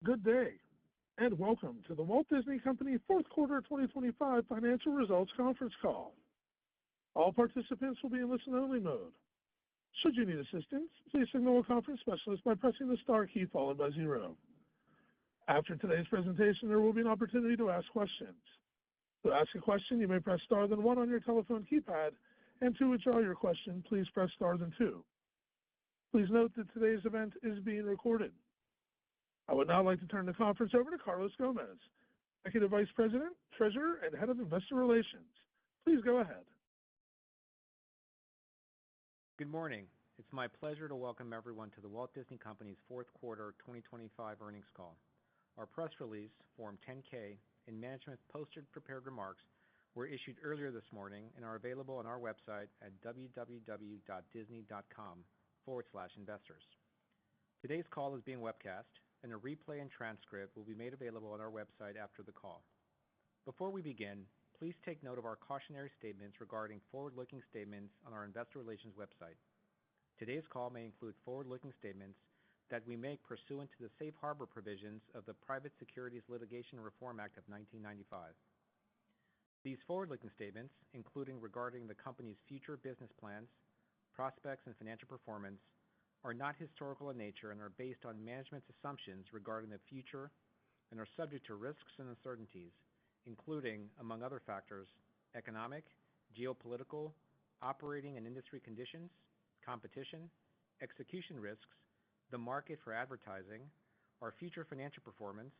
Good day, and welcome to the Walt Disney Company Fourth Quarter 2025 Financial Results Conference Call. All participants will be in listen-only mode. Should you need assistance, please signal a conference specialist by pressing the star key followed by 0. After today's presentation, there will be an opportunity to ask questions. To ask a question, you may press star then 1 on your telephone keypad, and to withdraw your question, please press star then 2. Please note that today's event is being recorded. I would now like to turn the conference over to Carlos Gomez, Executive Vice President, Treasurer, and Head of Investor Relations. Please go ahead. Good morning. It's my pleasure to welcome everyone to the Walt Disney Company's Fourth Quarter 2025 Earnings Call. Our press release, Form 10-K, and management's posted prepared remarks were issued earlier this morning and are available on our website at www.disney.com/investors. Today's call is being webcast, and a replay and transcript will be made available on our website after the call. Before we begin, please take note of our cautionary statements regarding forward-looking statements on our Investor Relations website. Today's call may include forward-looking statements that we make pursuant to the Safe Harbor provisions of the Private Securities Litigation Reform Act of 1995. These forward-looking statements, including regarding the company's future business plans, prospects, and financial performance, are not historical in nature and are based on management's assumptions regarding the future and are subject to risks and uncertainties, including, among other factors, economic, geopolitical, operating and industry conditions, competition, execution risks, the market for advertising, our future financial performance,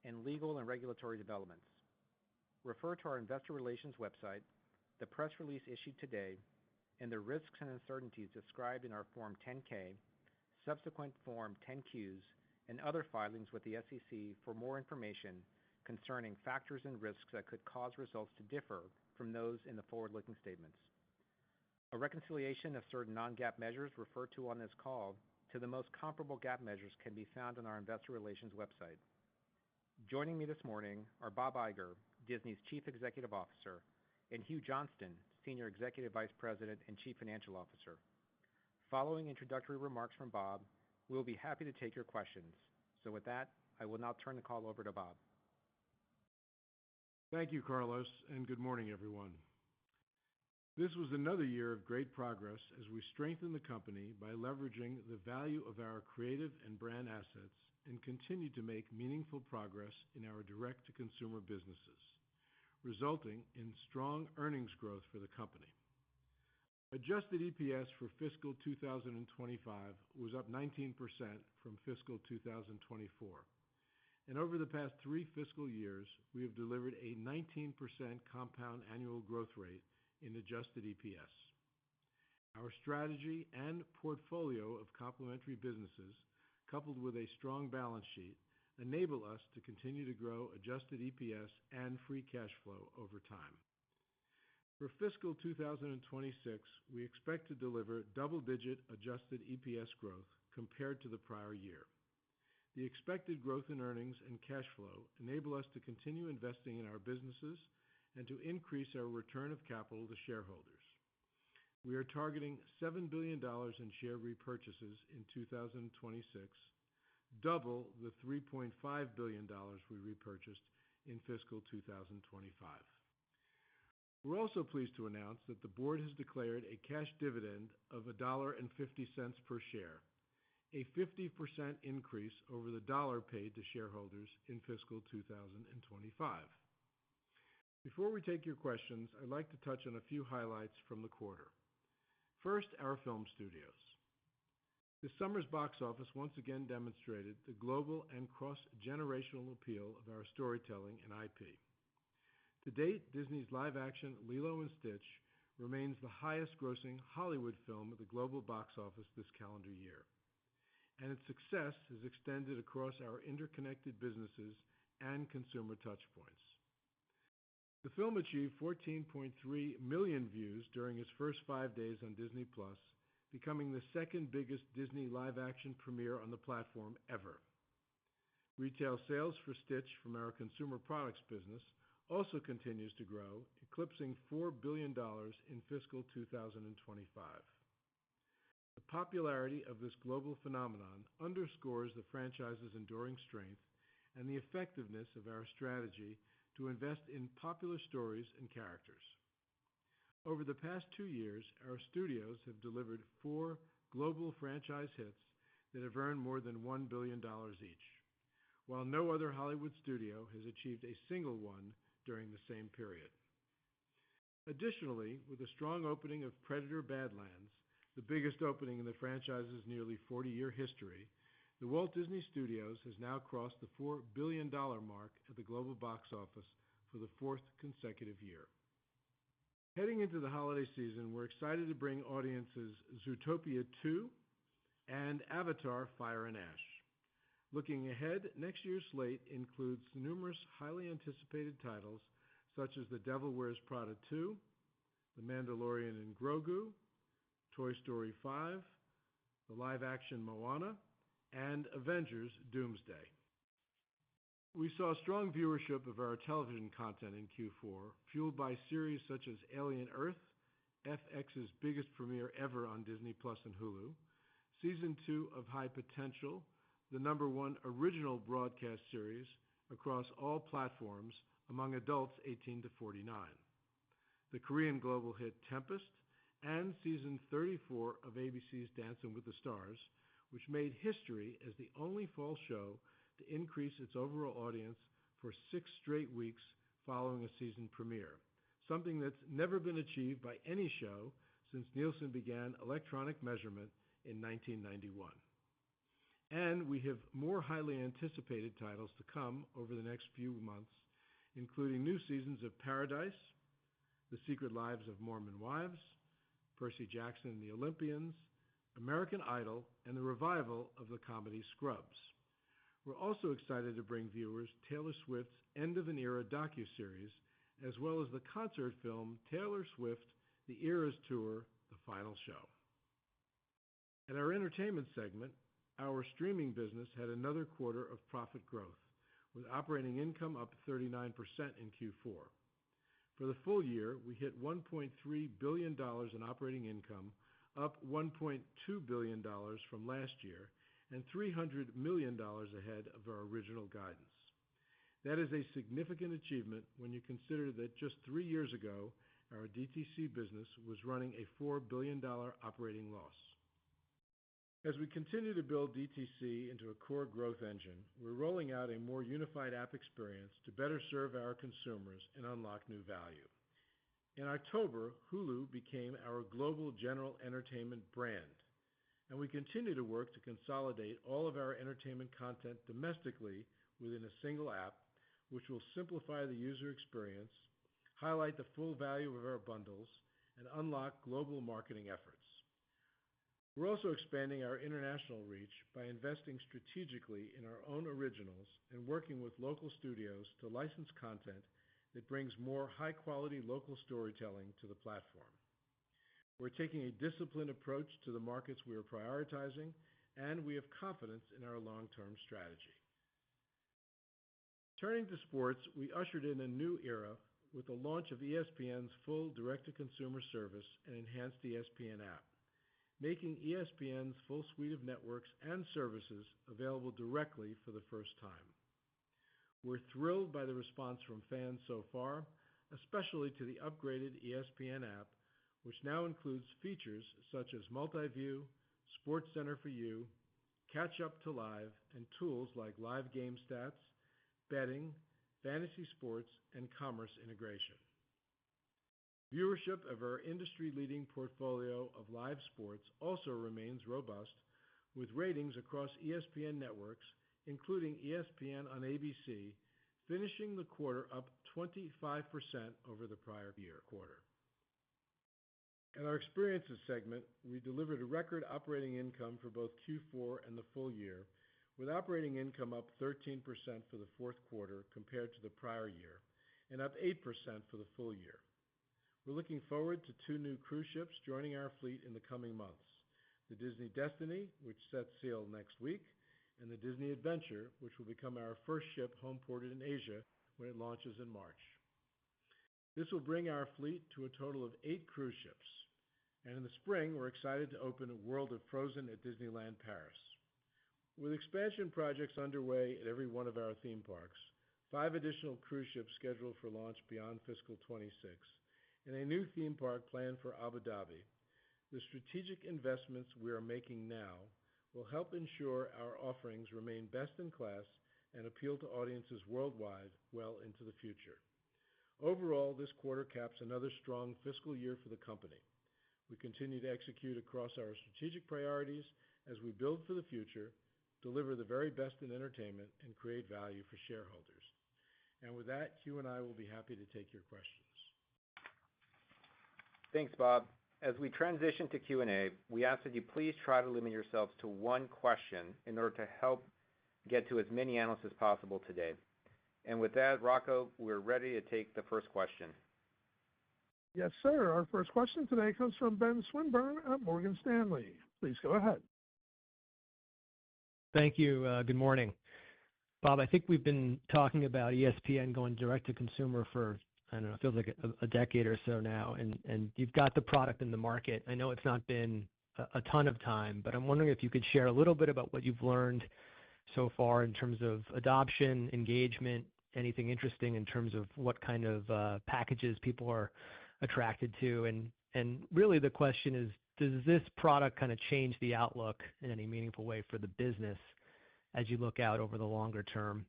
and legal and regulatory developments. Refer to our Investor Relations website, the press release issued today, and the risks and uncertainties described in our Form 10-K, subsequent Form 10-Qs, and other filings with the SEC for more information concerning factors and risks that could cause results to differ from those in the forward-looking statements. A reconciliation of certain non-GAAP measures referred to on this call to the most comparable GAAP measures can be found on our Investor Relations website. Joining me this morning are Bob Iger, Disney's Chief Executive Officer, and Hugh Johnston, Senior Executive Vice President and Chief Financial Officer. Following introductory remarks from Bob, we will be happy to take your questions. So with that, I will now turn the call over to Bob. Thank you, Carlos, and good morning, everyone. This was another year of great progress as we strengthen the company by leveraging the value of our creative and brand assets and continue to make meaningful progress in our direct-to-consumer businesses, resulting in strong earnings growth for the company. Adjusted EPS for fiscal 2025 was up 19% from fiscal 2024. And over the past 3 fiscal years, we have delivered a 19% compound annual growth rate in adjusted EPS. Our strategy and portfolio of complementary businesses, coupled with a strong balance sheet, enable us to continue to grow adjusted EPS and free cash flow over time. For fiscal 2026, we expect to deliver double-digit adjusted EPS growth compared to the prior year. The expected growth in earnings and cash flow enable us to continue investing in our businesses and to increase our return of capital to shareholders. We are targeting $7 billion in share repurchases in 2026, double the $3.5 billion we repurchased in fiscal 2025. We're also pleased to announce that the board has declared a cash dividend of $1.50 per share, a 50% increase over the dollar paid to shareholders in fiscal 2025. Before we take your questions, I'd like to touch on a few highlights from the quarter. First, our film studios. This summer's box office once again demonstrated the global and cross-generational appeal of our storytelling and IP. To date, Disney's live-action Lilo & Stitch remains the highest-grossing Hollywood film at the global box office this calendar year, and its success has extended across our interconnected businesses and consumer touchpoints. The film achieved 14.3 million views during its first 5 days on Disney+, becoming the second biggest Disney live-action premiere on the platform ever. Retail sales for Stitch from our consumer products business also continues to grow, eclipsing $4 billion in fiscal 2025. The popularity of this global phenomenon underscores the franchise's enduring strength and the effectiveness of our strategy to invest in popular stories and characters. Over the past 2 years, our studios have delivered 4 global franchise hits that have earned more than $1 billion each, while no other Hollywood studio has achieved a single one during the same period. Additionally, with the strong opening of Predator: Badlands, the biggest opening in the franchise's nearly 40-year history, the Walt Disney Studios has now crossed the $4 billion mark at the global box office for the 4th consecutive year. Heading into the holiday season, we're excited to bring audiences Zootopia 2 and Avatar: Fire and Ash. Looking ahead, next year's slate includes numerous highly anticipated titles such as The Devil Wears Prada 2, The Mandalorian and Grogu, Toy Story 5, the live-action Moana, and Avengers: Doomsday. We saw strong viewership of our television content in Q4, fueled by series such as Alien Earth, FX's biggest premiere ever on Disney Plus and Hulu, Season 2 of High Potential, the #1 original broadcast series across all platforms among adults 18 to 49, the Korean global hit Tempest, and Season 34 of ABC's Dancing with the Stars, which made history as the only fall show to increase its overall audience for 6 straight weeks following a season premiere, something that's never been achieved by any show since Nielsen began electronic measurement in 1991. And we have more highly anticipated titles to come over the next few months, including new seasons of Paradise, The Secret Lives of Mormon Wives, Percy Jackson and the Olympians, American Idol, and the revival of the comedy Scrubs. We're also excited to bring viewers Taylor Swift's End of an Era docuseries, as well as the concert film Taylor Swift: The Eras Tour, The Final Show. At our entertainment segment, our streaming business had another quarter of profit growth, with operating income up 39% in Q4. For the full year, we hit $1.3 billion in operating income, up $1.2 billion from last year, and $300 million ahead of our original guidance. That is a significant achievement when you consider that just 3 years ago, our DTC business was running a $4 billion operating loss. As we continue to build DTC into a core growth engine, we're rolling out a more unified app experience to better serve our consumers and unlock new value. In October, Hulu became our global general entertainment brand, and we continue to work to consolidate all of our entertainment content domestically within a single app, which will simplify the user experience, highlight the full value of our bundles, and unlock global marketing efforts. We're also expanding our international reach by investing strategically in our own originals and working with local studios to license content that brings more high-quality local storytelling to the platform. We're taking a disciplined approach to the markets we are prioritizing, and we have confidence in our long-term strategy. Turning to sports, we ushered in a new era with the launch of ESPN's full direct-to-consumer service and enhanced ESPN app, making ESPN's full suite of networks and services available directly for the first time. We're thrilled by the response from fans so far, especially to the upgraded ESPN app, which now includes features such as Multiview, SportsCenter for You, Catch Up to Live, and tools like live game stats, betting, fantasy sports, and commerce integration. Viewership of our industry-leading portfolio of live sports also remains robust, with ratings across ESPN networks, including ESPN on ABC, finishing the quarter up 25% over the prior year quarter. In our experiences segment, we delivered a record operating income for both Q4 and the full year, with operating income up 13% for the fourth quarter compared to the prior year, and up 8% for the full year. We're looking forward to 2 new cruise ships joining our fleet in the coming months, the Disney Destiny, which sets sail next week, and the Disney Adventure, which will become our first ship home-ported in Asia when it launches in March. This will bring our fleet to a total of 8 cruise ships, and in the spring, we're excited to open World of Frozen at Disneyland Paris. With expansion projects underway at every one of our theme parks, 5 additional cruise ships scheduled for launch beyond fiscal 26, and a new theme park planned for Abu Dhabi, the strategic investments we are making now will help ensure our offerings remain best in class and appeal to audiences worldwide well into the future. Overall, this quarter caps another strong fiscal year for the company. We continue to execute across our strategic priorities as we build for the future, deliver the very best in entertainment, and create value for shareholders. And with that, Hugh and I will be happy to take your questions. Thanks, Bob. As we transition to Q&A, we ask that you please try to limit yourselves to one question in order to help get to as many analysts as possible today. And with that, Rocco, we're ready to take the first question. Yes, sir. Our first question today comes from Ben Swinburne at Morgan Stanley. Please go ahead. Thank you. Good morning. Bob, I think we've been talking about ESPN going direct to consumer for, I don't know, it feels like a decade or so now, and you've got the product in the market. I know it's not been a ton of time, but I'm wondering if you could share a little bit about what you've learned so far in terms of adoption, engagement, anything interesting in terms of what kind of packages people are attracted to. And really the question is, does this product kind of change the outlook in any meaningful way for the business as you look out over the longer term?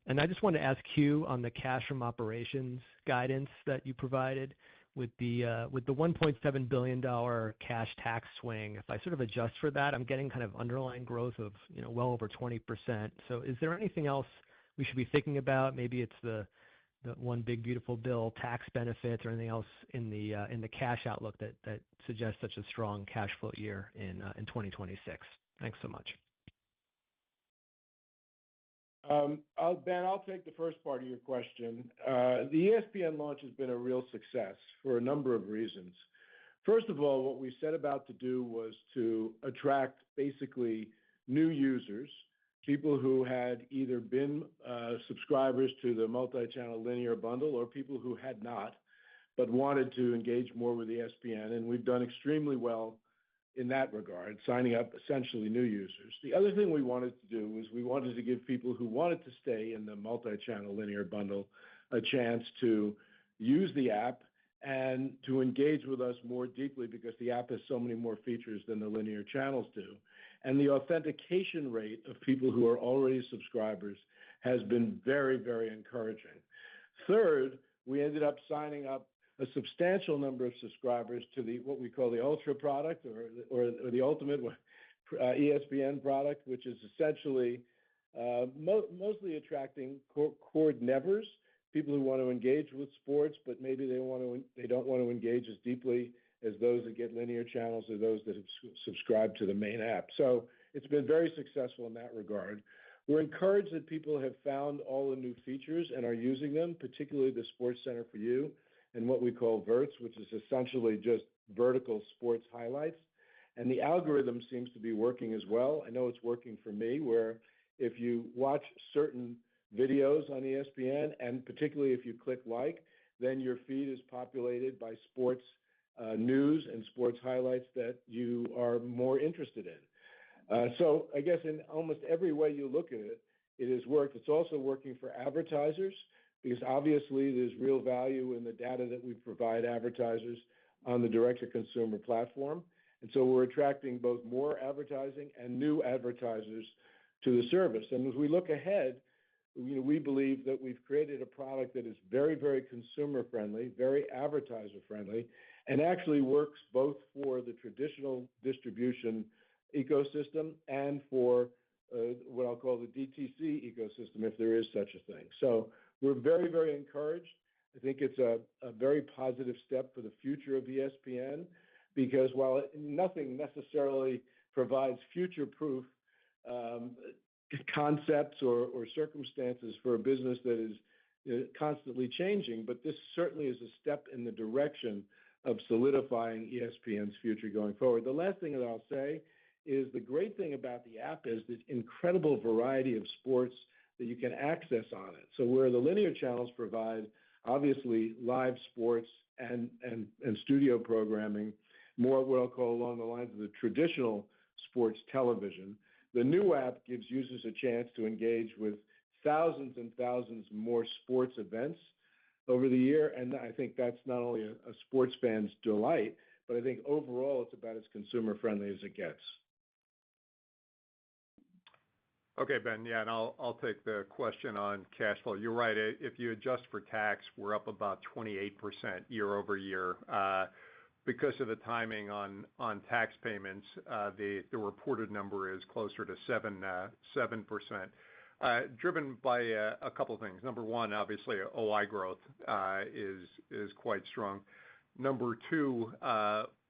And I just wanted to ask Hugh on the cash from operations guidance that you provided with the $1.7 billion cash tax swing. If I sort of adjust for that, I'm getting kind of underlying growth of well over 20%. So is there anything else we should be thinking about? Maybe it's the one big beautiful bill tax benefits or anything else in the cash outlook that suggests such a strong cash flow year in 2026. Thanks so much. Ben, I'll take the first part of your question. The ESPN launch has been a real success for a number of reasons. First of all, what we set about to do was to attract basically new users, people who had either been subscribers to the multi-channel linear bundle or people who had not, but wanted to engage more with ESPN. And we've done extremely well in that regard, signing up essentially new users. The other thing we wanted to do was we wanted to give people who wanted to stay in the multi-channel linear bundle a chance to use the app and to engage with us more deeply because the app has so many more features than the linear channels do. And the authentication rate of people who are already subscribers has been very, very encouraging. Third, we ended up signing up a substantial number of subscribers to what we call the Ultra product or the Ultimate ESPN product, which is essentially mostly attracting cord nevers, people who want to engage with sports, but maybe they don't want to engage as deeply as those that get linear channels or those that have subscribed to the main app. So it's been very successful in that regard. We're encouraged that people have found all the new features and are using them, particularly the Sports Center for You and what we call Verts, which is essentially just vertical sports highlights. And the algorithm seems to be working as well. I know it's working for me, where if you watch certain videos on ESPN, and particularly if you click like, then your feed is populated by sports news and sports highlights that you are more interested in. So I guess in almost every way you look at it, it has worked. It's also working for advertisers because obviously there's real value in the data that we provide advertisers on the direct-to-consumer platform. And so we're attracting both more advertising and new advertisers to the service. And as we look ahead, we believe that we've created a product that is very, very consumer-friendly, very advertiser-friendly, and actually works both for the traditional distribution ecosystem and for what I'll call the DTC ecosystem, if there is such a thing. So we're very, very encouraged. I think it's a very positive step for the future of ESPN because while nothing necessarily provides future-proof concepts or circumstances for a business that is constantly changing, but this certainly is a step in the direction of solidifying ESPN's future going forward. The last thing that I'll say is the great thing about the app is the incredible variety of sports that you can access on it. So where the linear channels provide obviously live sports and studio programming, more what I'll call along the lines of the traditional sports television, The new app gives users a chance to engage with thousands and thousands more sports events over the year, and I think that's not only a sports fan's delight, but I think overall it's about as consumer-friendly as it gets. Okay, Ben. Yeah, and I'll take the question on cash flow. You're right. If you adjust for tax, we're up about 28% year-over-year. Because of the timing on tax payments, the reported number is closer to 7%, driven by a couple of things. Number one, obviously, OI growth is quite strong. Number two,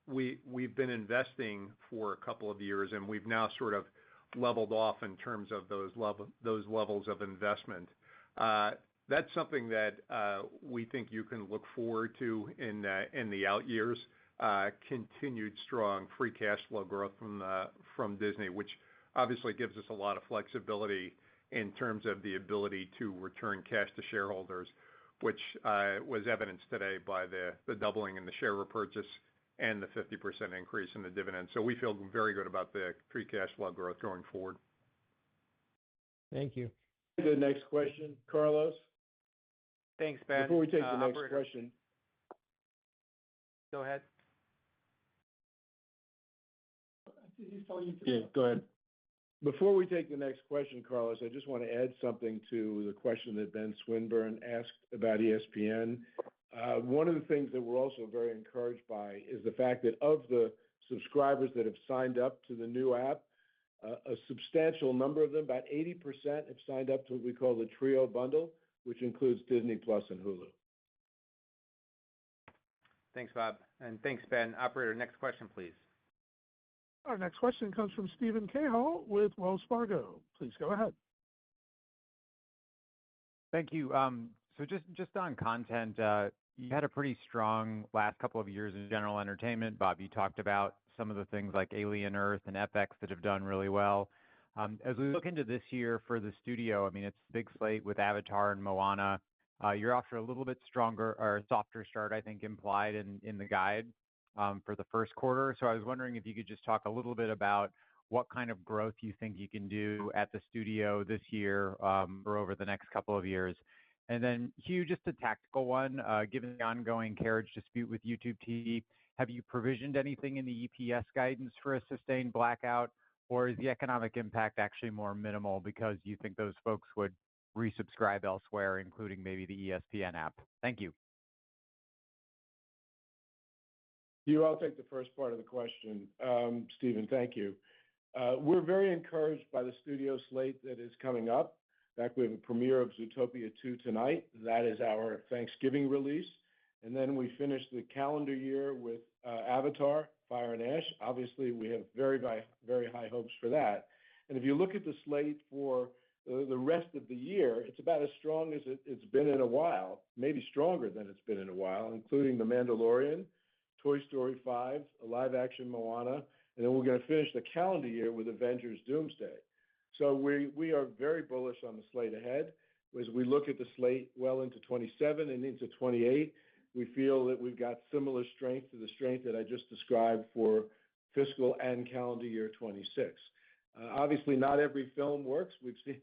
we've been investing for a couple of years, and we've now sort of leveled off in terms of those levels of investment. That's something that we think you can look forward to in the out years. Continued strong free cash flow growth from Disney, which obviously gives us a lot of flexibility in terms of the ability to return cash to shareholders, which was evidenced today by the doubling in the share repurchase and the 50% increase in the dividend. So we feel very good about the free cash flow growth going forward. Thank you. The next question, Carlos. Thanks, Ben. Before we take the next question. Go ahead. Yeah, go ahead. Before we take the next question, Carlos, I just want to add something to the question that Ben Swinburne asked about ESPN. One of the things that we're also very encouraged by is the fact that of the subscribers that have signed up to the new app, a substantial number of them, about 80%, have signed up to what we call the Trio bundle, which includes Disney Plus and Hulu. Thanks, Bob. And thanks, Ben. Operator, next question, please. Our next question comes from Steven Cahall with Wells Fargo. Please go ahead. Thank you. So just on content, you had a pretty strong last couple of years in general entertainment. Bob, you talked about some of the things like Alien Earth and FX that have done really well. As we look into this year for the studio, I mean, it's a big slate with Avatar and Moana. You're off to a little bit stronger or softer start, I think, implied in the guide for the first quarter. So I was wondering if you could just talk a little bit about what kind of growth you think you can do at the studio this year or over the next couple of years. And then, Hugh, just a tactical one. Given the ongoing carriage dispute with YouTube TV, have you provisioned anything in the EPS guidance for a sustained blackout, or is the economic impact actually more minimal because you think those folks would resubscribe elsewhere, including maybe the ESPN app? Thank you. Hugh, I'll take the first part of the question. Stephen, thank you. We're very encouraged by the studio slate that is coming up. In fact, we have a premiere of Zootopia 2 tonight. That is our Thanksgiving release. And then we finish the calendar year with Avatar, Fire and Ash. Obviously, we have very high hopes for that. And if you look at the slate for the rest of the year, it's about as strong as it's been in a while, maybe stronger than it's been in a while, including The Mandalorian, Toy Story 5, a live-action Moana, and then we're going to finish the calendar year with Avengers Doomsday. So we are very bullish on the slate ahead. As we look at the slate well into 27 and into 28, we feel that we've got similar strength to the strength that I just described for fiscal and calendar year 26. Obviously, not every film works.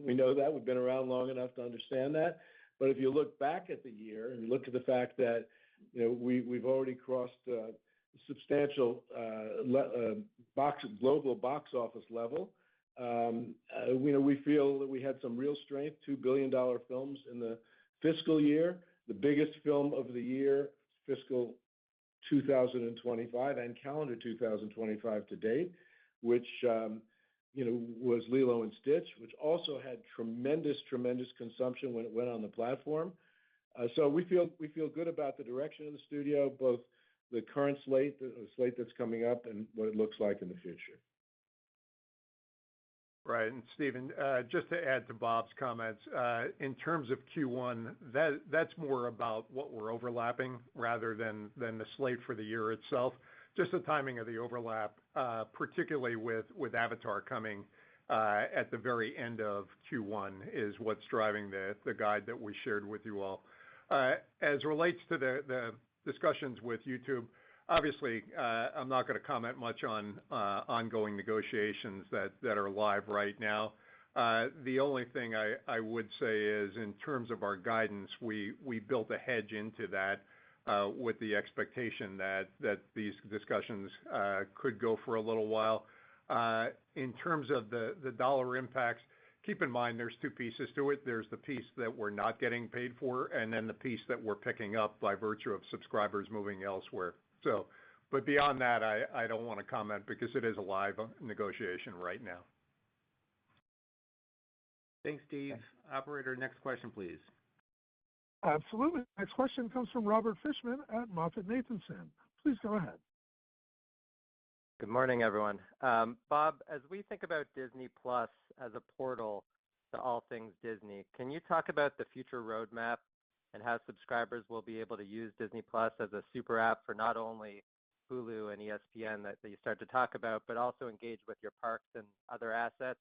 We know that. We've been around long enough to understand that. But if you look back at the year and you look at the fact that we've already crossed substantial global box office level, we feel that we had some real strength, $2 billion films in the fiscal year, the biggest film of the year, fiscal 2025 and calendar 2025 to date, which was Lilo and Stitch, which also had tremendous consumption when it went on the platform. So we feel good about the direction of the studio, both the current slate, the slate that's coming up, and what it looks like in the future. Right. And Stephen, just to add to Bob's comments, in terms of Q1, that's more about what we're overlapping rather than the slate for the year itself. Just the timing of the overlap, particularly with Avatar coming at the very end of Q1, is what's driving the guide that we shared with you all. As relates to the discussions with YouTube, obviously, I'm not going to comment much on ongoing negotiations that are live right now. The only thing I would say is, in terms of our guidance, we built a hedge into that with the expectation that these discussions could go for a little while. In terms of the dollar impacts, keep in mind there's two pieces to it. There's the piece that we're not getting paid for, and then the piece that we're picking up by virtue of subscribers moving elsewhere. But beyond that, I don't want to comment because it is a live negotiation right now. Thanks, Steve. Operator, next question, please. Absolutely. Next question comes from Robert Fishman at MoffettNathanson. Please go ahead. Good morning, everyone. Bob, as we think about Disney Plus as a portal to all things Disney, can you talk about the future roadmap and how subscribers will be able to use Disney Plus as a super app for not only Hulu and ESPN that you start to talk about, but also engage with your parks and other assets?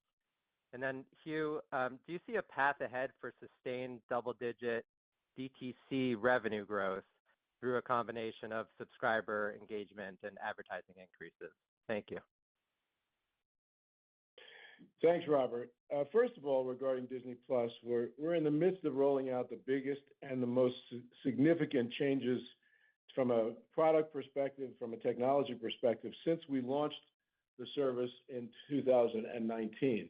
And then, Hugh, do you see a path ahead for sustained double-digit DTC revenue growth through a combination of subscriber engagement and advertising increases? Thank you. Thanks, Robert. First of all, regarding Disney Plus, we're in the midst of rolling out the biggest and the most significant changes from a product perspective, from a technology perspective, since we launched the service in 2019.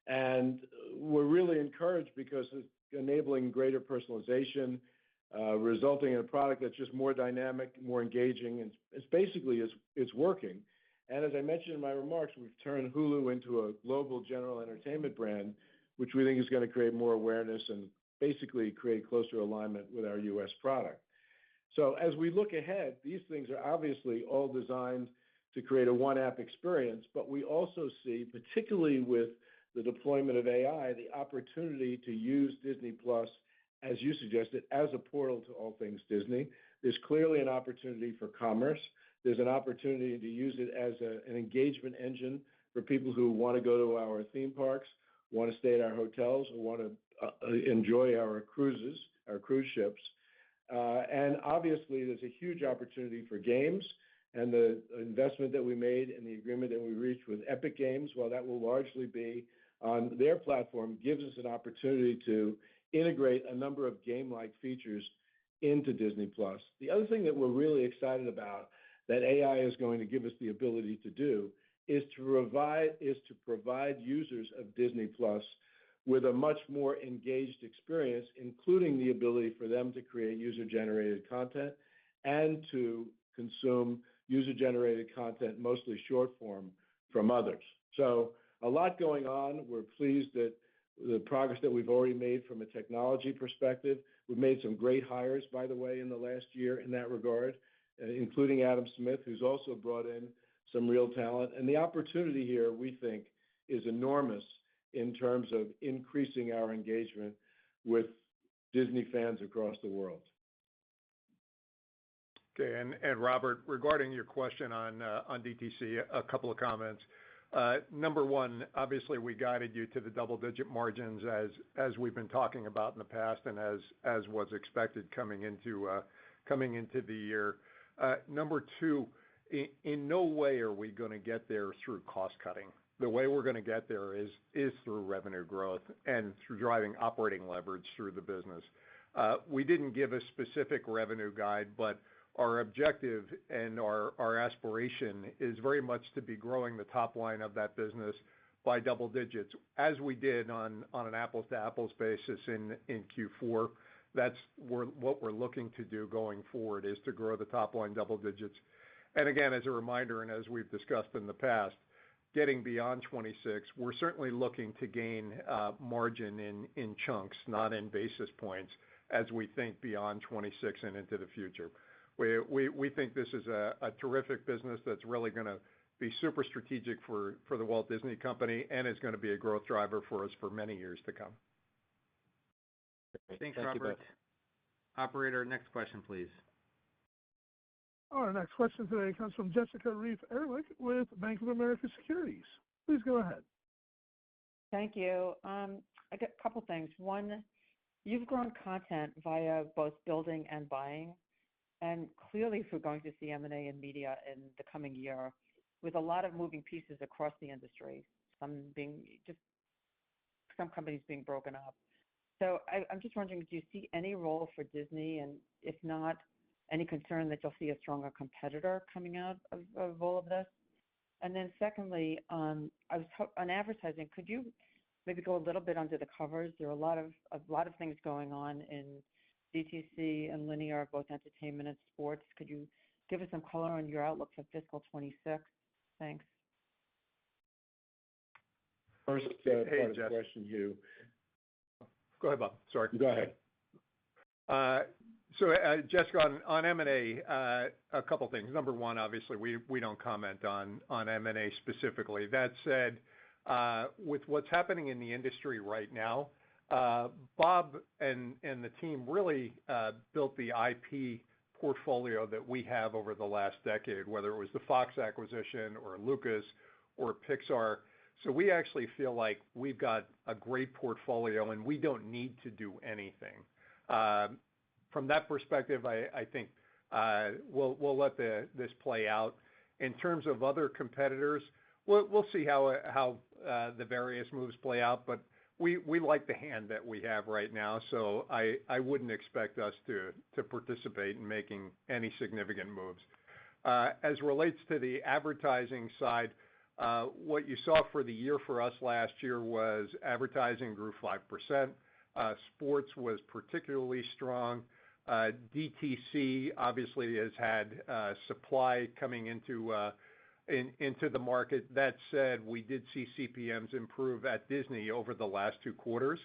And we're really encouraged because it's enabling greater personalization, resulting in a product that's just more dynamic, more engaging, and it's working. And as I mentioned in my remarks, we've turned Hulu into a global general entertainment brand, which we think is going to create more awareness and basically create closer alignment with our U.S. product. So as we look ahead, these things are obviously all designed to create a one-app experience, but we also see, particularly with the deployment of AI, the opportunity to use Disney Plus, as you suggested, as a portal to all things Disney. There's clearly an opportunity for commerce. There's an opportunity to use it as an engagement engine for people who want to go to our theme parks, want to stay at our hotels, or want to enjoy our cruises, our cruise ships. And obviously, there's a huge opportunity for games, and the investment that we made and the agreement that we reached with Epic Games, while that will largely be on their platform, gives us an opportunity to integrate a number of game-like features into Disney Plus. The other thing that we're really excited about that AI is going to give us the ability to do is to provide users of Disney Plus with a much more engaged experience, including the ability for them to create user-generated content and to consume user-generated content, mostly short form, from others. So a lot going on. We're pleased that the progress that we've already made from a technology perspective. We've made some great hires, by the way, in the last year in that regard, including Adam Smith, who's also brought in some real talent. And the opportunity here, we think, is enormous in terms of increasing our engagement with Disney fans across the world. Okay, and Robert, regarding your question on DTC, a couple of comments. Number one, obviously we guided you to the double-digit margins as we've been talking about in the past and as was expected coming into the year. Number two, in no way are we going to get there through cost cutting. The way we're going to get there is through revenue growth and through driving operating leverage through the business. We didn't give a specific revenue guide, but our objective and our aspiration is very much to be growing the top line of that business by double digits, as we did on an apples-to-apples basis in Q4. That's what we're looking to do going forward, is to grow the top line double digits. And again, as a reminder, and as we've discussed in the past, getting beyond 26, we're certainly looking to gain margin in chunks, not in basis points, as we think beyond 26 and into the future. We think this is a terrific business that's really going to be super strategic for the Walt Disney Company and is going to be a growth driver for us for many years to come. Thanks, Robert. Operator, next question, please. Our next question today comes from Jessica Reif Ehrlich with Bank of America Securities. Please go ahead. Thank you. I got a couple things. One, you've grown content via both building and buying. And clearly, if we're going to see M&A in media in the coming year, with a lot of moving pieces across the industry, some companies being broken up. So I'm just wondering, do you see any role for Disney? And if not, any concern that you'll see a stronger competitor coming out of all of this? And then secondly, on advertising, could you maybe go a little bit under the covers? There are a lot of things going on in DTC and linear, both entertainment and sports. Could you give us some color on your outlook for fiscal 26? Thanks. First part of the question, Hugh. Go ahead, Bob. Sorry. Go ahead. So, Jessica, on M&A, a couple things. Number one, obviously, we don't comment on M&A specifically. That said, with what's happening in the industry right now, Bob and the team really built the IP portfolio that we have over the last decade, whether it was the Fox acquisition or Lucas or Pixar. So we actually feel like we've got a great portfolio, and we don't need to do anything. From that perspective, I think we'll let this play out. In terms of other competitors, we'll see how the various moves play out, but we like the hand that we have right now, so I wouldn't expect us to participate in making any significant moves. As relates to the advertising side, what you saw for the year for us last year was advertising grew 5%. Sports was particularly strong. DTC obviously has had supply coming into the market. That said, we did see CPMs improve at Disney over the last 2 quarters,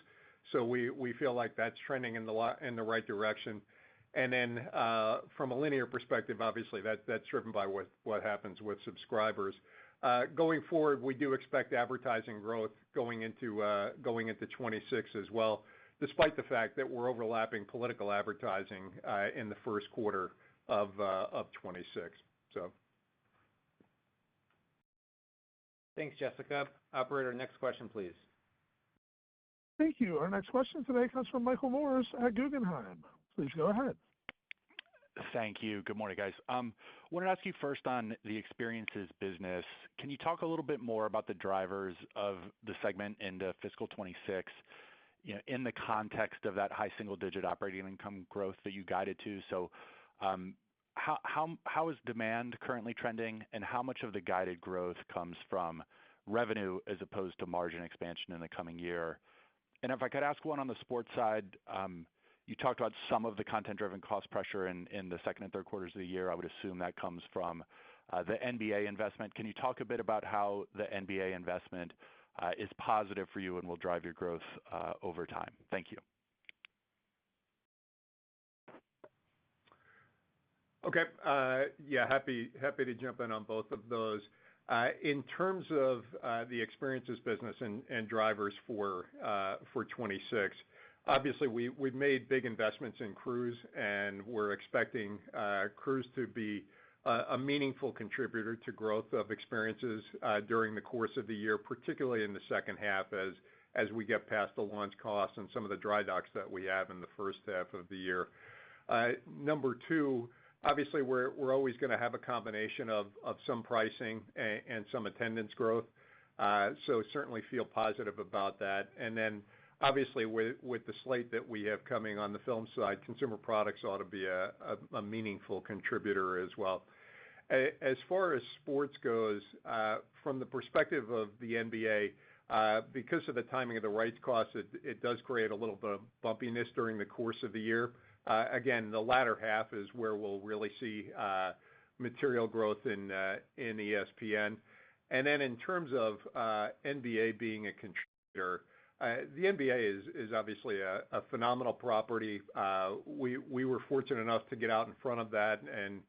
so we feel like that's trending in the right direction. And then from a linear perspective, obviously that's driven by what happens with subscribers. Going forward, we do expect advertising growth going into 26 as well, despite the fact that we're overlapping political advertising in the first quarter of 26. So. Thanks, Jessica. Operator, next question, please. Thank you. Our next question today comes from Michael Morris at Guggenheim. Please go ahead. Thank you. Good morning, guys. Wanted to ask you first on the experiences business. Can you talk a little bit more about the drivers of the segment into fiscal 26, in the context of that high single-digit operating income growth that you guided to? So, how is demand currently trending, and how much of the guided growth comes from revenue as opposed to margin expansion in the coming year? And if I could ask one on the sports side, you talked about some of the content-driven cost pressure in the second and third quarters of the year. I would assume that comes from the NBA investment. Can you talk a bit about how the NBA investment is positive for you and will drive your growth over time? Thank you. Okay. Yeah, happy to jump in on both of those. In terms of the experiences business and drivers for 26, obviously we've made big investments in cruise, and we're expecting cruise to be a meaningful contributor to growth of experiences during the course of the year, particularly in the second half as we get past the launch costs and some of the dry docks that we have in the first half of the year. Number two, obviously we're always gonna have a combination of some pricing and some attendance growth. So certainly feel positive about that. And then obviously with the slate that we have coming on the film side, consumer products ought to be a meaningful contributor as well. As far as sports goes, from the perspective of the NBA, because of the timing of the rights costs, it does create a little bit of bumpiness during the course of the year. Again, the latter half is where we'll really see material growth in ESPN. And then in terms of NBA being a contributor, the NBA is obviously a phenomenal property. We were fortunate enough to get out in front of that and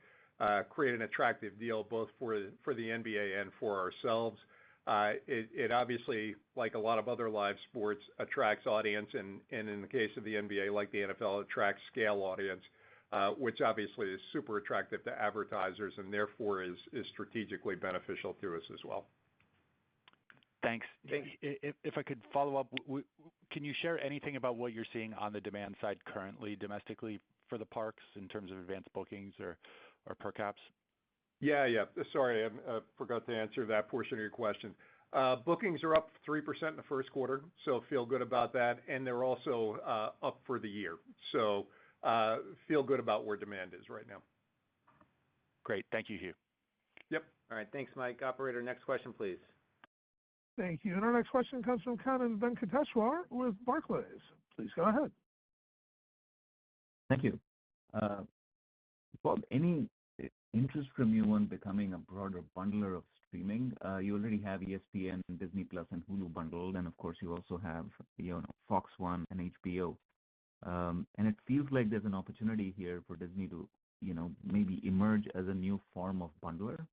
create an attractive deal both for the NBA and for ourselves. It obviously, like a lot of other live sports, attracts audience, and in the case of the NBA, like the NFL, attracts scale audience, which obviously is super attractive to advertisers and therefore is strategically beneficial to us as well. Thanks. If I could follow up, can you share anything about what you're seeing on the demand side currently domestically for the parks in terms of advanced bookings or per caps? Yeah. Sorry, I forgot to answer that portion of your question. Bookings are up 3% in the first quarter, so feel good about that, and they're also up for the year. So feel good about where demand is right now. Great. Thank you, Hugh. Yep. All right. Thanks, Mike. Operator, next question, please. Thank you. And our next question comes from Kannan Venkateshwar with Barclays. Please go ahead. Thank you. Bob, any interest from you on becoming a broader bundler of streaming? You already have ESPN, Disney Plus, and Hulu bundled, and of course, you also have Fox One and HBO. And it feels like there's an opportunity here for Disney to maybe emerge as a new form of bundler,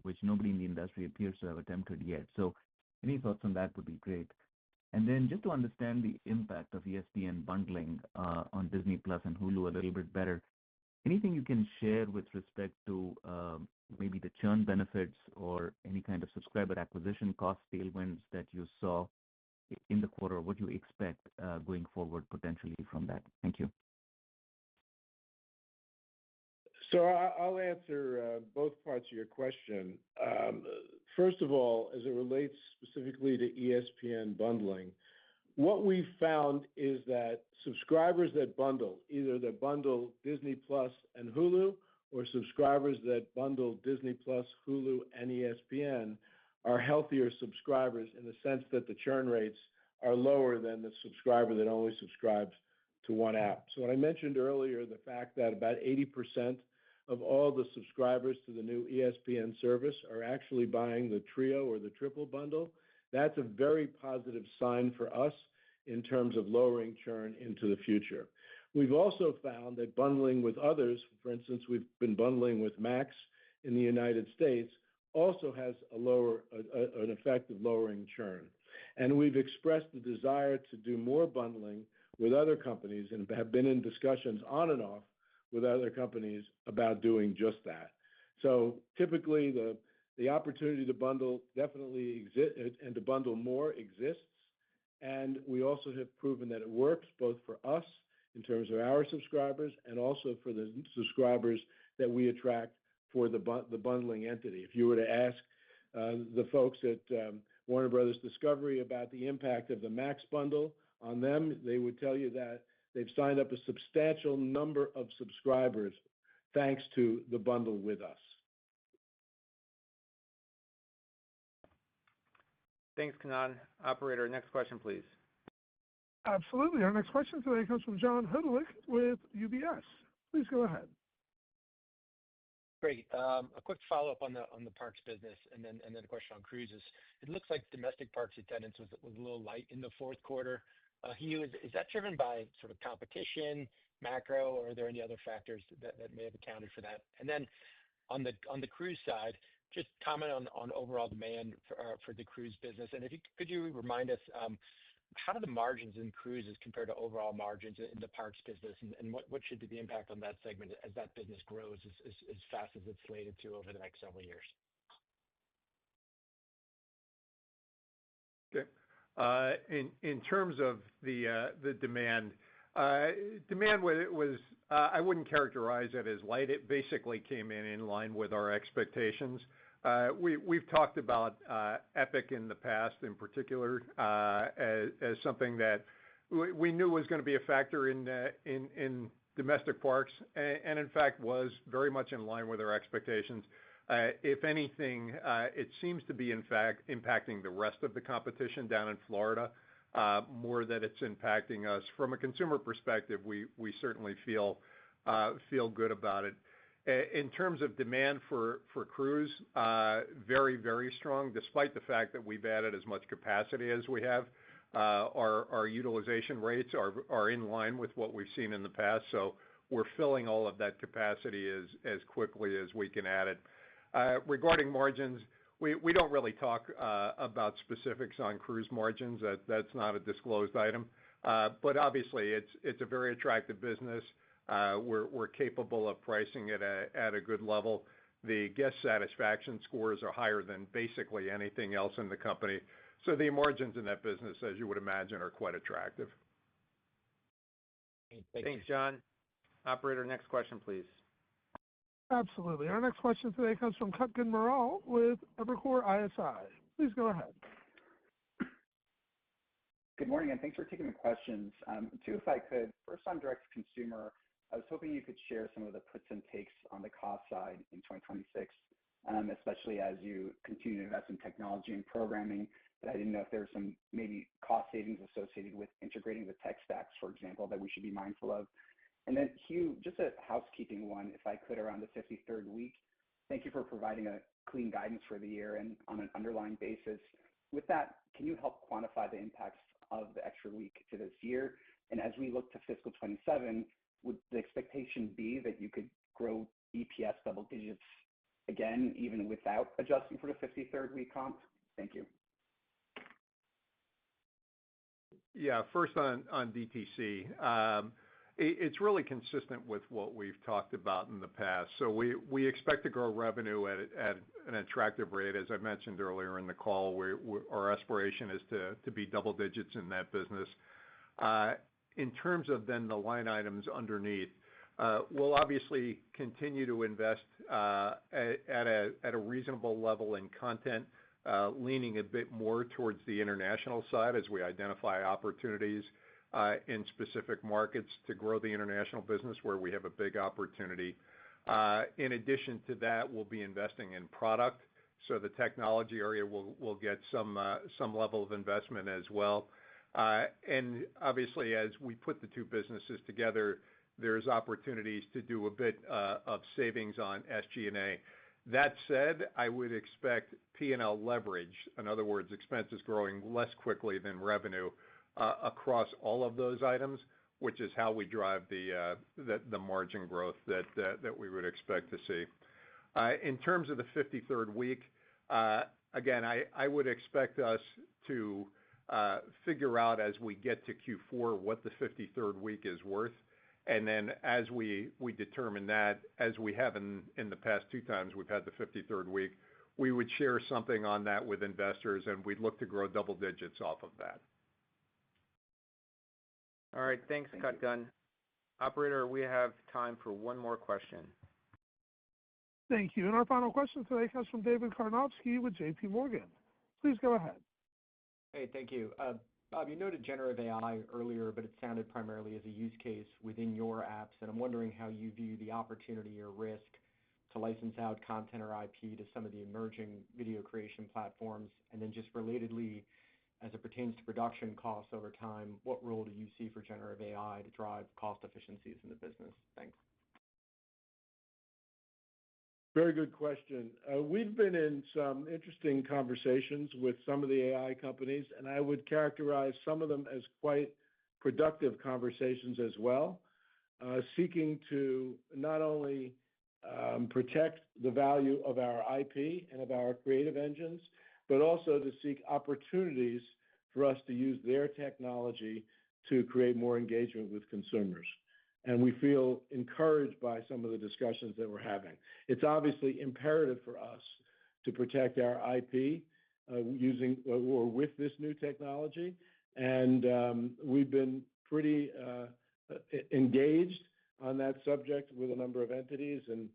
which nobody in the industry appears to have attempted yet. So any thoughts on that would be great. And then just to understand the impact of ESPN bundling on Disney Plus and Hulu a little bit better, anything you can share with respect to maybe the churn benefits or any kind of subscriber acquisition cost tailwinds that you saw in the quarter, or what you expect going forward potentially from that? Thank you. So I'll answer both parts of your question. First of all, as it relates specifically to ESPN bundling, what we've found is that subscribers that bundle, either that bundle Disney Plus and Hulu, or subscribers that bundle Disney Plus, Hulu, and ESPN, are healthier subscribers in the sense that the churn rates are lower than the subscriber that only subscribes to one app. So when I mentioned earlier the fact that about 80% of all the subscribers to the new ESPN service are actually buying the trio or the triple bundle, that's a very positive sign for us in terms of lowering churn into the future. We've also found that bundling with others, for instance, we've been bundling with Max in the United States, also has an effect of lowering churn. And we've expressed the desire to do more bundling with other companies and have been in discussions on and off with other companies about doing just that. So typically the opportunity to bundle definitely exists, and to bundle more exists. And we also have proven that it works both for us in terms of our subscribers and also for the subscribers that we attract for the bundling entity. If you were to ask the folks at Warner Brothers Discovery about the impact of the Max bundle on them, they would tell you that they've signed up a substantial number of subscribers thanks to the bundle with us. Thanks, Kannan. Operator, next question, please. Absolutely. Our next question today comes from John Hodulik with UBS. Please go ahead. Great. A quick follow-up on the parks business, and then a question on cruises. It looks like domestic parks attendance was a little light in the fourth quarter. Hugh, is that driven by sort of competition, macro, or are there any other factors that may have accounted for that? And then on the cruise side, just comment on overall demand for the cruise business. And could you remind us, how do the margins in cruises compare to overall margins in the parks business, and what should be the impact on that segment as that business grows as fast as it's slated to over the next several years? Okay. In terms of the demand was I wouldn't characterize it as light. It basically came in line with our expectations. We've talked about Epic in the past, in particular, as something that we knew was going to be a factor in domestic parks, and in fact was very much in line with our expectations. If anything, it seems to be in fact impacting the rest of the competition down in Florida more than it's impacting us. From a consumer perspective, we certainly feel good about it. In terms of demand for cruise, very, very strong, despite the fact that we've added as much capacity as we have. Our utilization rates are in line with what we've seen in the past, so we're filling all of that capacity as quickly as we can add it. Regarding margins, we don't really talk about specifics on cruise margins. That's not a disclosed item. But obviously, it's a very attractive business. We're capable of pricing it at a good level. The guest satisfaction scores are higher than basically anything else in the company. So the margins in that business, as you would imagine, are quite attractive. Thanks, John. Operator, next question, please. Absolutely. Our next question today comes from Kutgun Maral with Evercore ISI. Please go ahead. Good morning, and thanks for taking the questions. Two, if I could. First, on direct-to-consumer, I was hoping you could share some of the puts and takes on the cost side in 2026, especially as you continue to invest in technology and programming. But I didn't know if there were some maybe cost savings associated with integrating the tech stacks, for example, that we should be mindful of. And then, Hugh, just a housekeeping one, if I could, around the 53rd week. Thank you for providing a clean guidance for the year and on an underlying basis. With that, can you help quantify the impacts of the extra week to this year? And as we look to fiscal 27, would the expectation be that you could grow EPS double digits again, even without adjusting for the 53rd week comp? Thank you. Yeah, first on DTC. It's really consistent with what we've talked about in the past. So we expect to grow revenue at an attractive rate. As I mentioned earlier in the call, our aspiration is to be double digits in that business. In terms of then the line items underneath, we'll obviously continue to invest at a reasonable level in content, leaning a bit more towards the international side as we identify opportunities in specific markets to grow the international business where we have a big opportunity. In addition to that, we'll be investing in product. So the technology area will get some level of investment as well. And obviously, as we put the two businesses together, there's opportunities to do a bit of savings on SG&A. That said, I would expect P&L leverage, in other words, expenses growing less quickly than revenue across all of those items, which is how we drive the margin growth that we would expect to see. In terms of the 53rd week, again, I would expect us to figure out as we get to Q4 what the 53rd week is worth. And then as we determine that, as we have in the past two times we've had the 53rd week, we would share something on that with investors, and we'd look to grow double digits off of that. All right. Thanks, Kutgun. Operator, we have time for one more question. Thank you. And our final question today comes from David Karnovsky with J.P. Morgan. Please go ahead. Hey, thank you. Bob, you noted generative AI earlier, but it sounded primarily as a use case within your apps. And I'm wondering how you view the opportunity or risk to license out content or IP to some of the emerging video creation platforms. And then just relatedly, as it pertains to production costs over time, what role do you see for generative AI to drive cost efficiencies in the business? Thanks. Very good question. We've been in some interesting conversations with some of the AI companies, and I would characterize some of them as quite productive conversations as well, seeking to not only protect the value of our IP and of our creative engines, but also to seek opportunities for us to use their technology to create more engagement with consumers. And we feel encouraged by some of the discussions that we're having. It's obviously imperative for us to protect our IP using or with this new technology. And we've been pretty engaged on that subject with a number of entities, and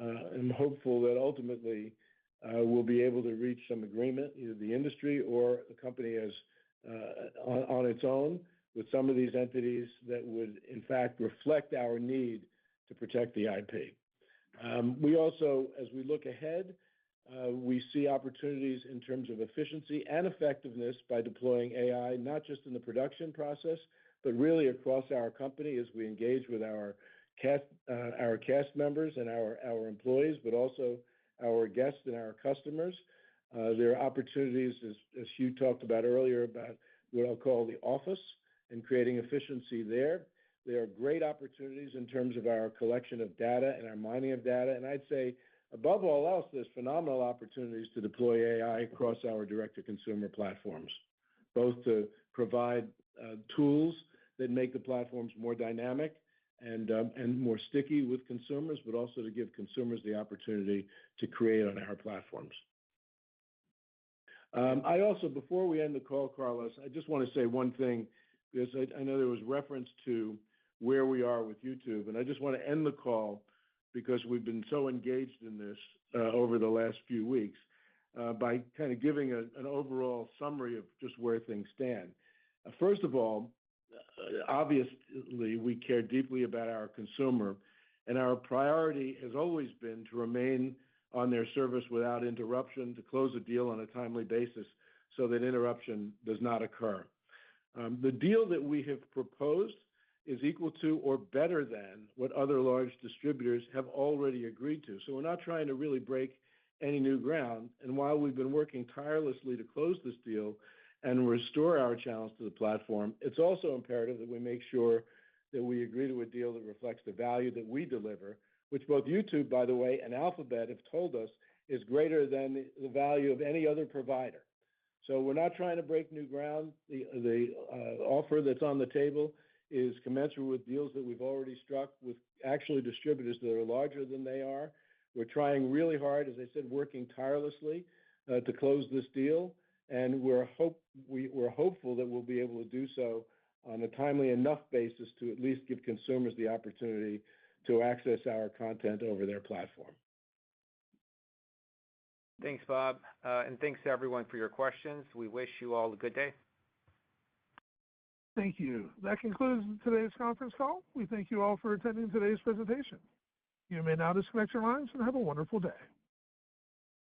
I'm hopeful that ultimately we'll be able to reach some agreement, either the industry or the company as on its own, with some of these entities that would, in fact, reflect our need to protect the IP. We also, as we look ahead, we see opportunities in terms of efficiency and effectiveness by deploying AI, not just in the production process, but really across our company as we engage with our cast members and our employees, but also our guests and our customers. There are opportunities, as Hugh talked about earlier, about what I'll call the office and creating efficiency there. There are great opportunities in terms of our collection of data and our mining of data. And I'd say, above all else, there's phenomenal opportunities to deploy AI across our direct-to-consumer platforms, both to provide tools that make the platforms more dynamic and more sticky with consumers, but also to give consumers the opportunity to create on our platforms. I also, before we end the call, Carlos, I just want to say one thing, because I know there was reference to where we are with YouTube, and I just want to end the call because we've been so engaged in this over the last few weeks by kind of giving an overall summary of just where things stand. First of all, obviously, we care deeply about our consumer, and our priority has always been to remain on their service without interruption, to close a deal on a timely basis so that interruption does not occur. The deal that we have proposed is equal to or better than what other large distributors have already agreed to. So we're not trying to really break any new ground. And while we've been working tirelessly to close this deal and restore our channels to the platform, it's also imperative that we make sure that we agree to a deal that reflects the value that we deliver, which both YouTube, by the way, and Alphabet have told us is greater than the value of any other provider. So we're not trying to break new ground. The offer that's on the table is commensurate with deals that we've already struck with actually distributors that are larger than they are. We're trying really hard, as I said, working tirelessly to close this deal, and we're hopeful that we'll be able to do so on a timely enough basis to at least give consumers the opportunity to access our content over their platform. Thanks, Bob, and thanks to everyone for your questions. We wish you all a good day. Thank you. That concludes today's conference call. We thank you all for attending today's presentation. You may now disconnect your lines and have a wonderful day.